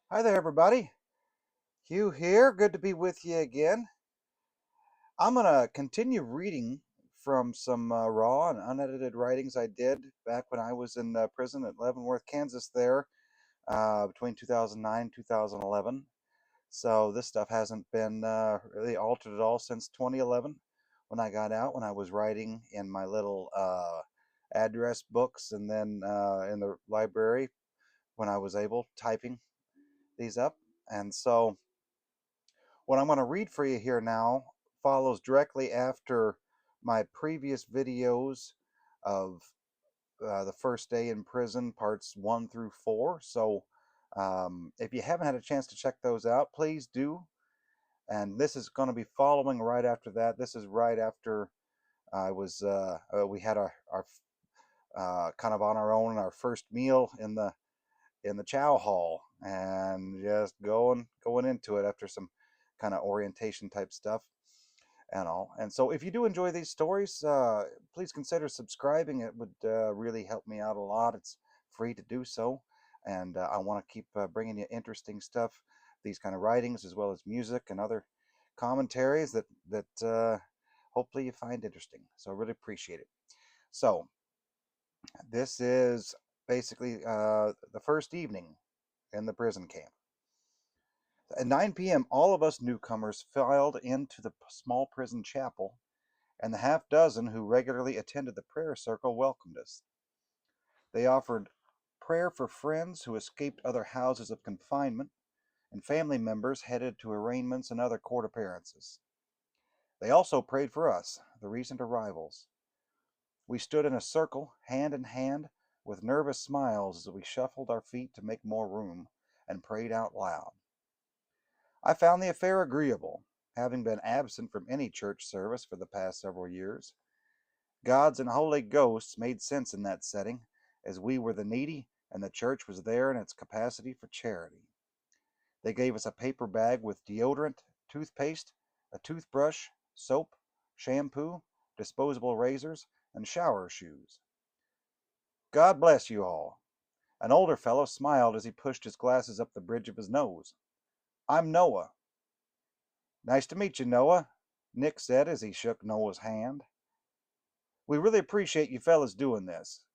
Hi there, everybody. Hugh here. Good to be with you again. I'm going to continue reading from some raw and unedited writings I did back when I was in prison at Leavenworth, Kansas, there between 2009 and 2011. So this stuff hasn't been really altered at all since 2011 when I got out, when I was writing in my little address books and then in the library when I was able typing these up. And so what I'm going to read for you here now follows directly after my previous videos of the first day in prison, parts 1 through 4. So if you haven't had a chance to check those out, please do. And this is going to be following right after that. This is right after we had our kind of on our own, our first meal in the chow hall, and just going into it after some kind of orientation type stuff and all. And so if you do enjoy these stories, please consider subscribing. It would really help me out a lot. It's free to do so, and I want to keep bringing you interesting stuff, these kind of writings, as well as music and other commentaries that hopefully you find interesting. So I really appreciate it. So this is basically the first evening in the prison camp. At 9 p.m., all of us newcomers filed into the small prison chapel, and the half dozen who regularly attended the prayer circle welcomed us. They offered prayer for friends who escaped other houses of confinement and family members headed to arraignments and other court appearances. They also prayed for us, the recent arrivals. We stood in a circle, hand in hand, with nervous smiles as we shuffled our feet to make more room, and prayed out loud. I found the affair agreeable, having been absent from any church service for the past several years. Gods and Holy Ghosts made sense in that setting, as we were the needy and the church was there in its capacity for charity. They gave us a paper bag with deodorant, toothpaste, a toothbrush, soap, shampoo, disposable razors, and shower shoes. God bless you all. An older fellow smiled as he pushed his glasses up the bridge of his nose. I'm Noah. Nice to meet you, Noah, Nick said as he shook Noah's hand. We really appreciate you fellas doing this.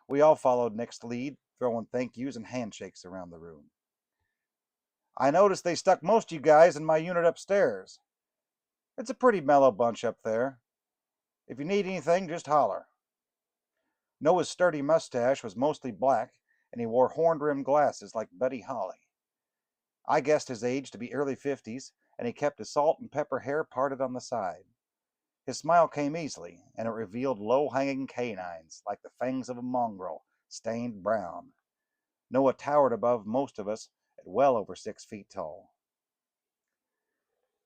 We all followed Nick's lead, throwing thank yous and handshakes around the room. I noticed they stuck most of you guys in my unit upstairs. It's a pretty mellow bunch up there. If you need anything, just holler. Noah's sturdy mustache was mostly black, and he wore horn-rimmed glasses like Buddy Holly. I guessed his age to be early 50s, and he kept his salt and pepper hair parted on the side. His smile came easily, and it revealed low-hanging canines, like the fangs of a mongrel, stained brown. Noah towered above most of us at well over 6 feet tall.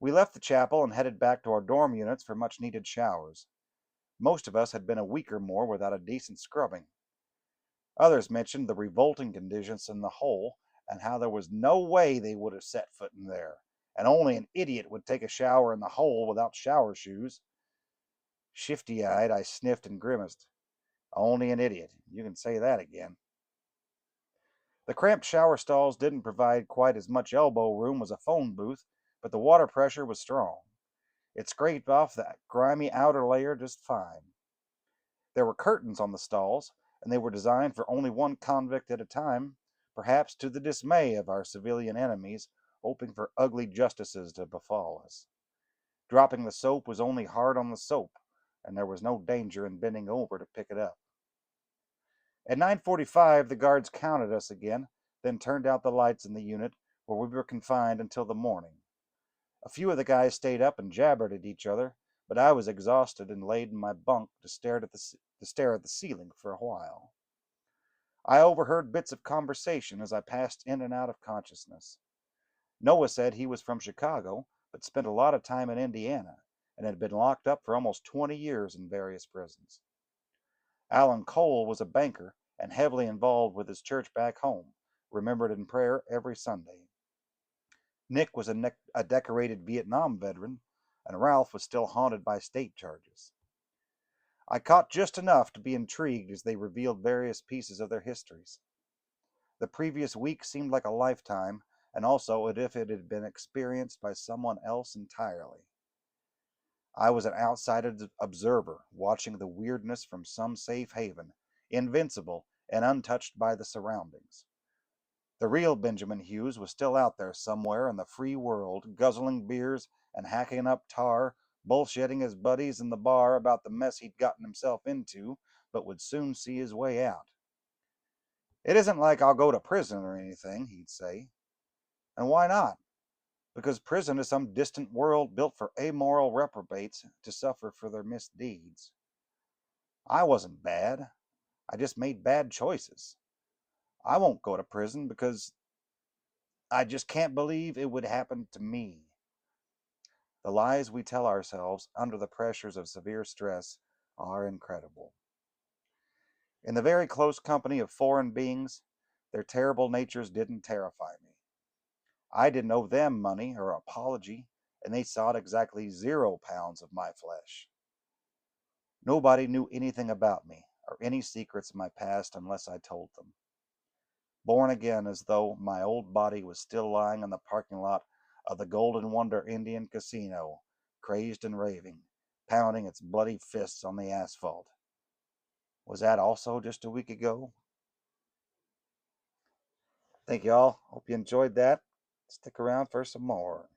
We left the chapel and headed back to our dorm units for much-needed showers. Most of us had been a week or more without a decent scrubbing. Others mentioned the revolting conditions in the hole and how there was no way they would have set foot in there, and only an idiot would take a shower in the hole without shower shoes. Shifty-eyed, I sniffed and grimaced. Only an idiot. You can say that again. The cramped shower stalls didn't provide quite as much elbow room as a phone booth, but the water pressure was strong. It scraped off that grimy outer layer just fine. There were curtains on the stalls, and they were designed for only one convict at a time, perhaps to the dismay of our civilian enemies, hoping for ugly justices to befall us. Dropping the soap was only hard on the soap, and there was no danger in bending over to pick it up. At 9:45, the guards counted us again, then turned out the lights in the unit where we were confined until the morning. A few of the guys stayed up and jabbered at each other, but I was exhausted and laid in my bunk to stare at the ceiling for a while. I overheard bits of conversation as I passed in and out of consciousness. Noah said he was from Chicago, but spent a lot of time in Indiana, and had been locked up for almost 20 years in various prisons. Alan Cole was a banker and heavily involved with his church back home, remembered in prayer every Sunday. Nick was a decorated Vietnam veteran, and Ralph was still haunted by state charges. I caught just enough to be intrigued as they revealed various pieces of their histories. The previous week seemed like a lifetime, and also as if it had been experienced by someone else entirely. I was an outside observer, watching the weirdness from some safe haven, invincible and untouched by the surroundings. The real Benjamin Hughes was still out there somewhere in the free world, guzzling beers and hacking up tar, bullshitting his buddies in the bar about the mess he'd gotten himself into, but would soon see his way out. "It isn't like I'll go to prison or anything," he'd say. And why not? Because prison is some distant world built for amoral reprobates to suffer for their misdeeds. I wasn't bad. I just made bad choices. I won't go to prison because I just can't believe it would happen to me. The lies we tell ourselves under the pressures of severe stress are incredible. In the very close company of foreign beings, their terrible natures didn't terrify me. I didn't owe them money or apology, and they sought exactly 0 pounds of my flesh. Nobody knew anything about me or any secrets of my past unless I told them. Born again as though my old body was still lying in the parking lot of the Golden Wonder Indian Casino, crazed and raving, pounding its bloody fists on the asphalt. Was that also just a week ago? Thank you all. Hope you enjoyed that. Stick around for some more.